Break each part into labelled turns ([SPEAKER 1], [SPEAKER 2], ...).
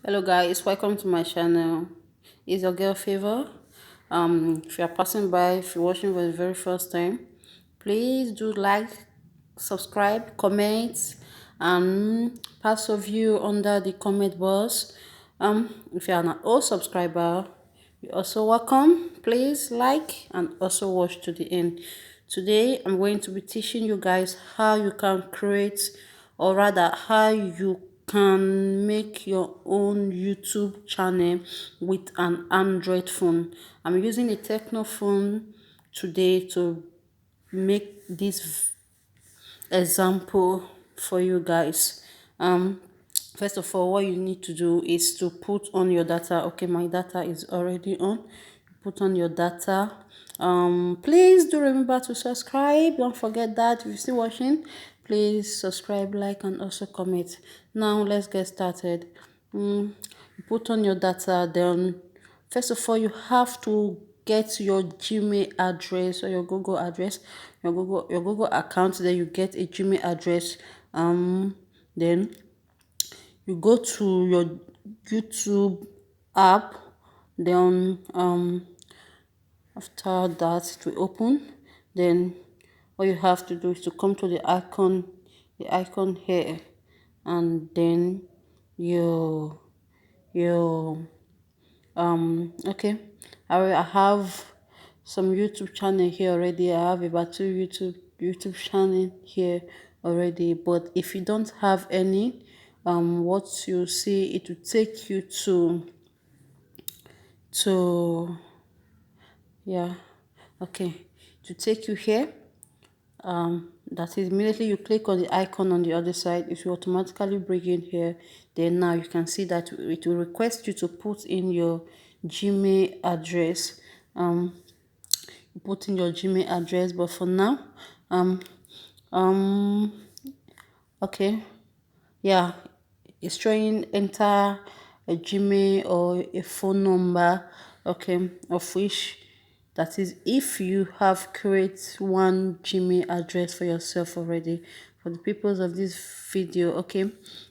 [SPEAKER 1] Hello guys, welcome to my channel. It's your girl Favor. If you are passing by, if you're watching for the very first time, please do like, subscribe, comment, and pass a view under the comment box. If you are an old subscriber, you're also welcome. Please like and also watch to the end. Today I'm going to be teaching you guys how you can create, or rather how you can make your own YouTube channel with an Android phone. I'm using a Techno phone today to make this example for you guys. First of all, what you need to do is to put on your data. Okay, my data is already on. Put on your data. Please do remember to subscribe. Don't forget that. If you're still watching, please subscribe, like, and also comment. Now let's get started. Put on your data. Then first of all, you have to get your Gmail address or your Google address, your Google account. Then you get a Gmail address. Then you go to your YouTube app. Then after that it will open. Then what you have to do is to come to the icon here, and then you you okay, I have some YouTube channel here already. I have about two YouTube channel here already. But if you don't have any, what you see, it will take you to yeah, okay, to take you here. That is, immediately you click on the icon on the other side, it will automatically bring you in here. Then now you can see that it will request you to put in your Gmail address. Put in your Gmail address, but for now, um um okay, yeah, it's showing enter a Gmail or a phone number, okay, of which, that is, if you have created one Gmail address for yourself already. For the purpose of this video, okay,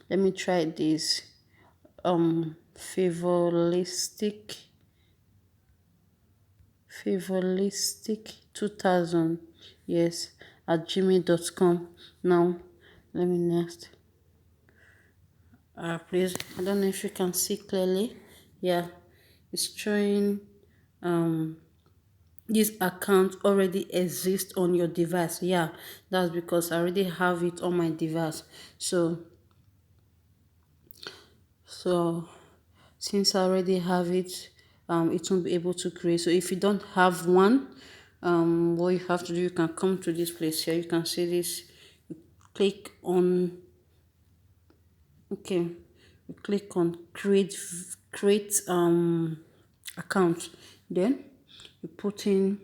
[SPEAKER 1] let me try this. Favoristic 2000, yes, at gmail.com. Now let me next. Please, I don't know if you can see clearly. Yeah, it's showing this account already exists on your device. Yeah, that's because I already have it on my device. So since I already have it, it won't be able to create. So if you don't have one, what you have to do, you can come to this place here. You can see this. You click on, okay, you click on create account. Then you put in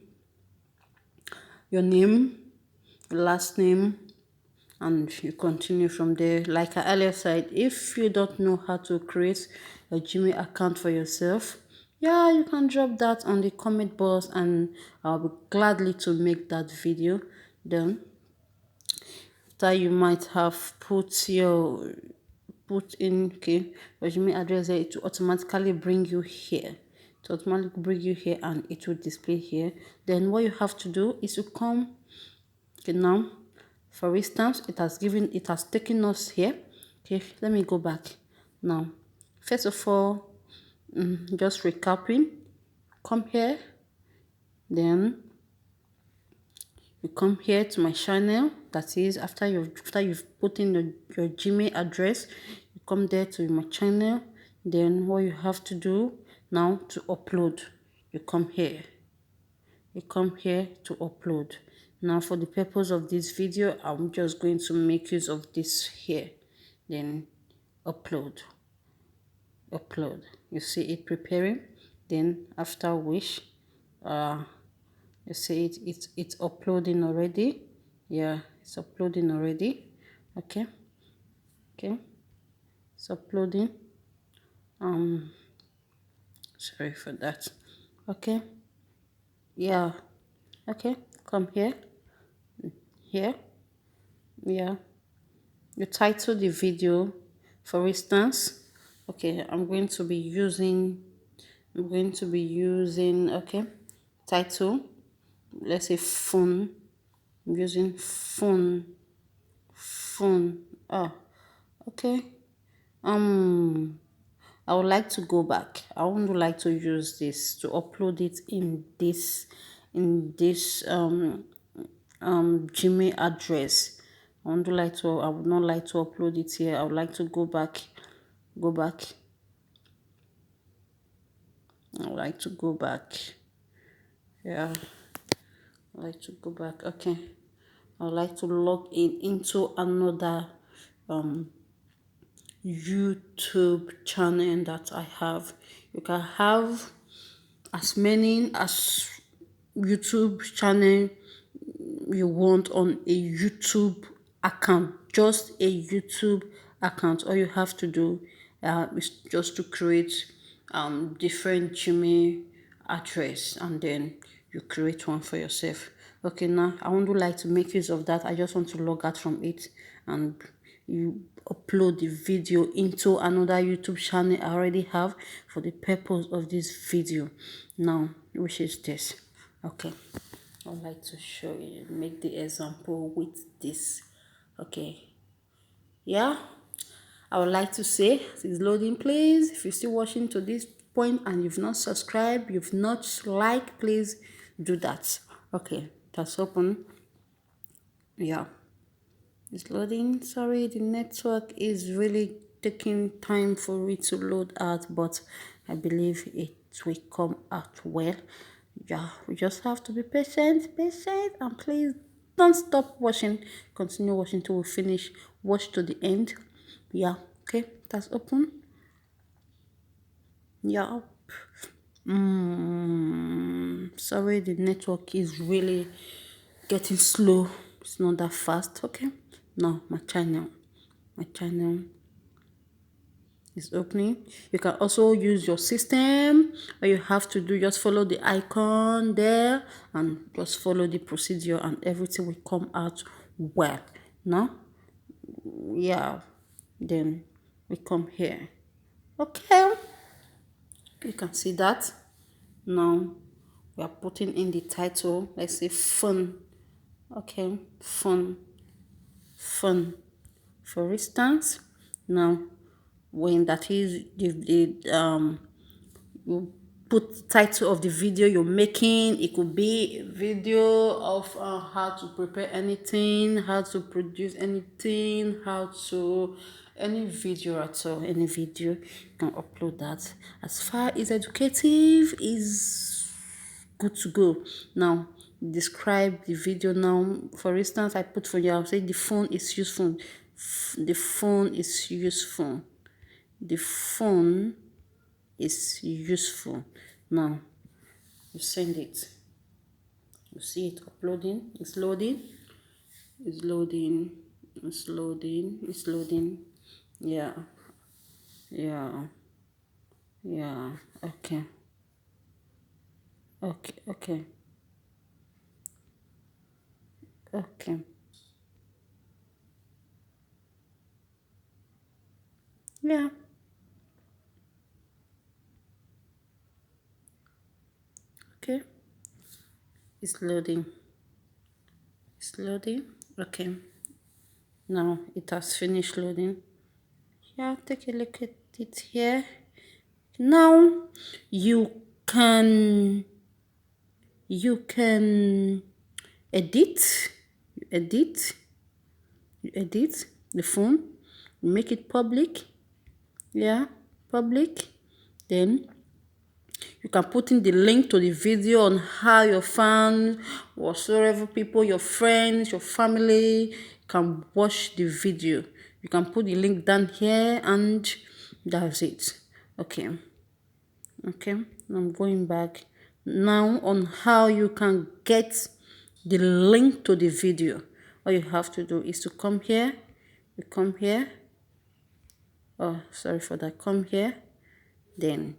[SPEAKER 1] your name, last name, and you continue from there. Like I earlier said, if you don't know how to create a Gmail account for yourself, yeah, you can drop that on the comment box, and I'll be gladly to make that video. Then after you might have put in, okay, your Gmail address there, it will automatically bring you here. To automatically bring you here, and it will display here. Then what you have to do is to come. Okay, now, for instance, it has taken us here. Okay, let me go back. Now, first of all, just recapping, come here. Then you come here to my channel. That is, after you've put in your Gmail address, you come there to my channel. Then what you have to do now to upload, you come here. You come here to upload. Now, for the purpose of this video, I'm just going to make use of this here. Then upload. You see it preparing. Then after which, you see it's uploading already. Yeah, it's uploading already. Okay, it's uploading. Sorry for that. Okay, yeah, okay, come here. Yeah, you title the video, for instance, Okay, I'm going to be using okay, title. Let's say phone. I'm using phone. Ah, okay. um I would like to go back. I would like to use this to upload it in this Gmail address. I would not like to upload it here. I would like to go back. I would like to go back. Yeah, I like to go back. Okay. I would like to log in into another um YouTube channel that I have. You can have as many as YouTube channel you want on a YouTube account, just a YouTube account. All you have to do is just to create different Gmail address, and then you create one for yourself. Okay, now I wouldn't like to make use of that. I just want to log out from it, and you upload the video into another YouTube channel I already have for the purpose of this video now, which is this. Okay, I'd like to show you, make the example with this. Okay, yeah, I would like to say it's loading. Please, if you're still watching to this point and you've not subscribed, you've not liked, please do that. Okay, that's open. Yeah, it's loading. Sorry, the network is really taking time for it to load out, but I believe it will come out well. Yeah, we just have to be patient, and please don't stop watching. Continue watching till we finish. Watch to the end. Yeah, okay, that's open. Yeah. Sorry, the network is really getting slow. It's not that fast. Okay, now my channel is opening. You can also use your system. All you have to do, just follow the icon there and just follow the procedure, and everything will come out well. Now, yeah, then we come here. Okay, you can see that. Now we are putting in the title. Let's say fun. Okay, fun. For instance, now when that is the you put the title of the video you're making. It could be a video of how to prepare anything, how to produce anything, how to any video at all. Any video, you can upload that. As far as educative is good to go. Now describe the video. Now for instance, I put for you, I'll say the phone is useful. The phone is useful. The phone is useful. Now you send it. You see it uploading. It's loading. It's loading. It's loading. It's loading. Yeah. Yeah. Yeah. Okay. Okay. Okay. Okay. Yeah. Okay. It's loading. It's loading. Okay. Now it has finished loading. Yeah, take a look at it here. Now you can you can edit. You edit. You edit the phone. You make it public. Yeah, public. Then you can put in the link to the video on how your fans, whatsoever people, your friends, your family can watch the video. You can put the link down here, and that's it. Okay. Okay, I'm going back now on how you can get the link to the video. All you have to do is to come here. You come here. Oh, sorry for that. Come here. Then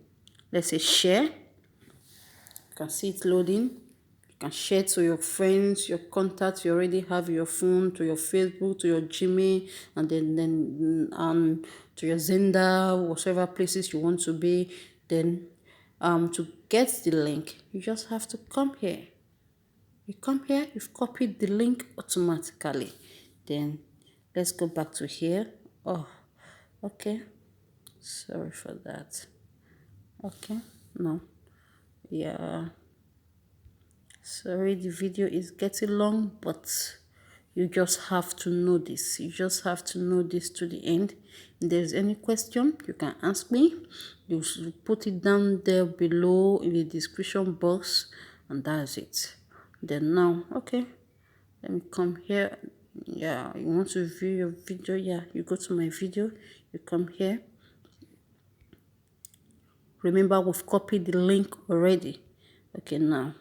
[SPEAKER 1] let's say share. You can see it loading. can share to your friends, your contacts you already have in your phone, to your Facebook, to your Gmail, and then to your Zenda, whatever places you want to be. Then to get the link, you just have to come here. You come here, you've copied the link automatically. Then let's go back to here. Oh, okay. Sorry for that. Okay, no. Yeah. Sorry, the video is getting long, but you just have to know this. You just have to know this to the end. If there's any question, you can ask me. You should put it down there below in the description box, and that's it. Then now, okay, let me come here. Yeah, you want to view your video? Yeah, you go to my video, you come here. Remember, we've copied the link already. Okay, now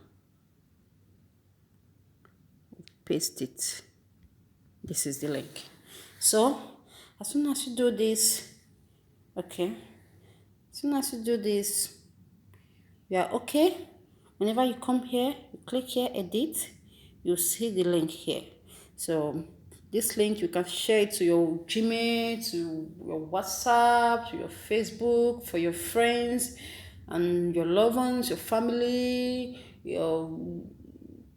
[SPEAKER 1] paste it. This is the link. So as soon as you do this, okay, as soon as you do this, you are okay. Whenever you come here, you click here, edit, you see the link here. So this link, you can share it to your Gmail, to your WhatsApp, to your Facebook, for your friends and your loved ones, your family, your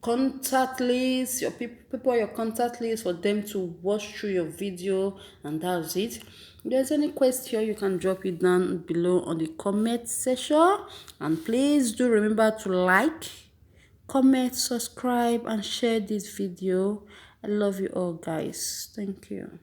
[SPEAKER 1] contact list, your people your contact list, for them to watch through your video, and that's it. If there's any question, you can drop it down below on the comment section, and please do remember to like, comment, subscribe, and share this video. I love you all, guys. Thank you.